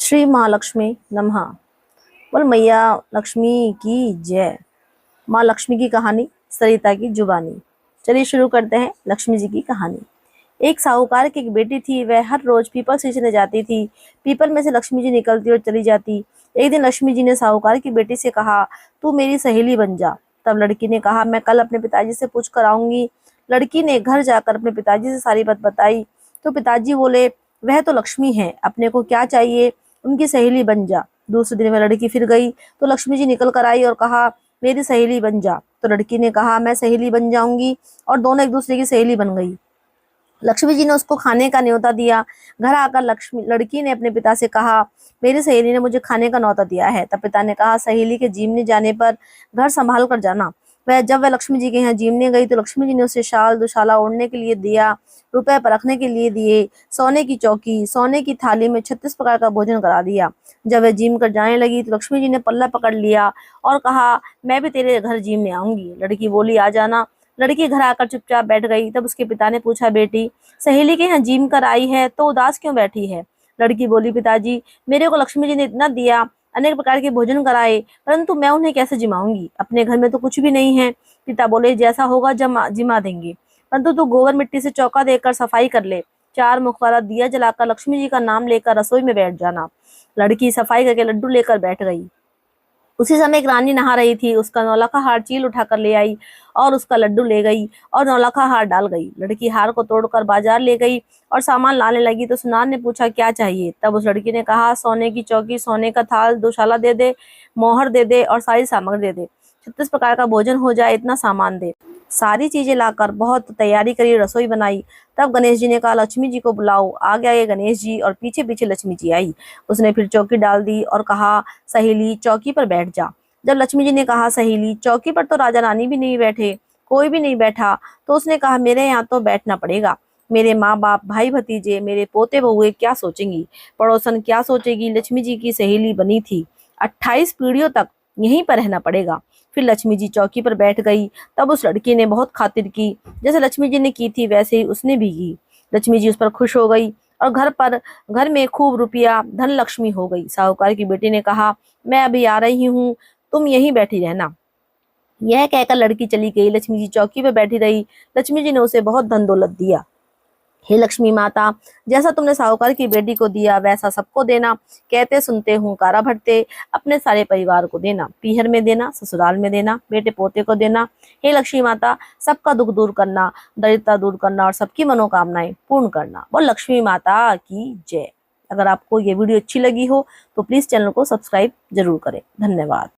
श्री महालक्ष्मी नमः। बोल मैया लक्ष्मी की जय। माँ लक्ष्मी की कहानी, सरिता की जुबानी। चलिए शुरू करते हैं लक्ष्मी जी की कहानी। एक साहूकार की एक बेटी थी। वह हर रोज पीपल सींचने जाती थी। पीपल में से लक्ष्मी जी निकलती और चली जाती। एक दिन लक्ष्मी जी ने साहूकार की बेटी से कहा, तू मेरी सहेली बन जा। तब लड़की ने कहा, मैं कल अपने पिताजी से पूछ कर आऊंगी। लड़की ने घर जाकर अपने पिताजी से सारी बात बताई तो पिताजी बोले, वह तो लक्ष्मी है, अपने को क्या चाहिए, उनकी सहेली बन जा। दूसरे दिन में लड़की फिर गई तो लक्ष्मी जी निकल कर आई और कहा, मेरी सहेली बन जा। तो लड़की ने कहा, मैं सहेली बन जाऊंगी, और दोनों एक दूसरे की सहेली बन गई। लक्ष्मी जी ने उसको खाने का न्योता दिया। घर आकर लड़की ने अपने पिता से कहा, मेरी सहेली ने मुझे खाने का न्योता दिया है। तब पिता ने कहा, सहेली के जीमने जाने पर घर संभाल कर जाना। जब वह लक्ष्मी जी के यहाँ जीमने गई तो लक्ष्मी जी ने उसे शाल दुशाला ओढ़ने के लिए दिया, रुपए पर रखने के लिए दिए, सोने की चौकी, सोने की थाली में 36 प्रकार का भोजन करा दिया। जब वह जीम कर जाने लगी तो लक्ष्मी जी ने पल्ला पकड़ लिया और कहा, मैं भी तेरे घर जीमने आऊंगी। लड़की बोली, आ जाना। लड़की घर आकर चुपचाप बैठ गई। तब उसके पिता ने पूछा, बेटी सहेली के यहाँ जीम कर आई है तो उदास क्यों बैठी है? लड़की बोली, पिताजी मेरे को लक्ष्मी जी ने इतना दिया, अनेक प्रकार के भोजन कराए, परंतु मैं उन्हें कैसे जिमाऊंगी? अपने घर में तो कुछ भी नहीं है। पिता बोले, जैसा होगा जिमा देंगे, परंतु तू गोबर मिट्टी से चौका देकर सफाई कर ले। 4 मुख वाला दिया जलाकर लक्ष्मी जी का नाम लेकर रसोई में बैठ जाना। लड़की सफाई करके लड्डू लेकर बैठ गई। उसी समय एक रानी नहा रही थी। उसका नौलखा हार चील उठाकर ले आई और उसका लड्डू ले गई और नौलखा हार डाल गई। लड़की हार को तोड़कर बाजार ले गई और सामान लाने लगी तो सुनार ने पूछा, क्या चाहिए? तब उस लड़की ने कहा, सोने की चौकी, सोने का थाल, दुशाला दे दे, मोहर दे दे और सारी सामग्री दे दे। 36 प्रकार का भोजन हो जाए, इतना सामान दे। सारी चीजें लाकर बहुत तैयारी करी, रसोई बनाई। तब गणेश जी ने कहा, लक्ष्मी जी को बुलाओ। आगे आगे गणेश जी और पीछे पीछे लक्ष्मी जी आई। उसने फिर चौकी डाल दी और कहा, सहेली चौकी पर बैठ जा। जब लक्ष्मी जी ने कहा, सहेली चौकी पर तो राजा रानी भी नहीं बैठे, कोई भी नहीं बैठा, तो उसने कहा, मेरे यहाँ तो बैठना पड़ेगा। मेरे माँ बाप, भाई भतीजे, मेरे पोते बहुए क्या सोचेंगी, पड़ोसन क्या सोचेगी? लक्ष्मी जी की सहेली बनी थी, 28 पीढ़ियों तक यहीं पर रहना पड़ेगा। फिर लक्ष्मी जी चौकी पर बैठ गई। तब उस लड़की ने बहुत खातिर की, जैसे लक्ष्मी जी ने की थी वैसे ही उसने भी की। लक्ष्मी जी उस पर खुश हो गई और घर में खूब रुपया धन लक्ष्मी हो गई। साहूकार की बेटी ने कहा, मैं अभी आ रही हूँ, तुम यहीं बैठी रहना। यह कहकर लड़की चली गई। लक्ष्मी जी चौकी पर बैठी रही। लक्ष्मी जी ने उसे बहुत धन दौलत दिया। हे लक्ष्मी माता, जैसा तुमने साहूकार की बेटी को दिया वैसा सबको देना। कहते सुनते हुंकारा भरते अपने सारे परिवार को देना। पीहर में देना, ससुराल में देना, बेटे पोते को देना। हे लक्ष्मी माता, सबका दुख दूर करना, दरिद्रता दूर करना और सबकी मनोकामनाएं पूर्ण करना। बोल लक्ष्मी माता की जय। अगर आपको ये वीडियो अच्छी लगी हो तो प्लीज चैनल को सब्सक्राइब जरूर करें। धन्यवाद।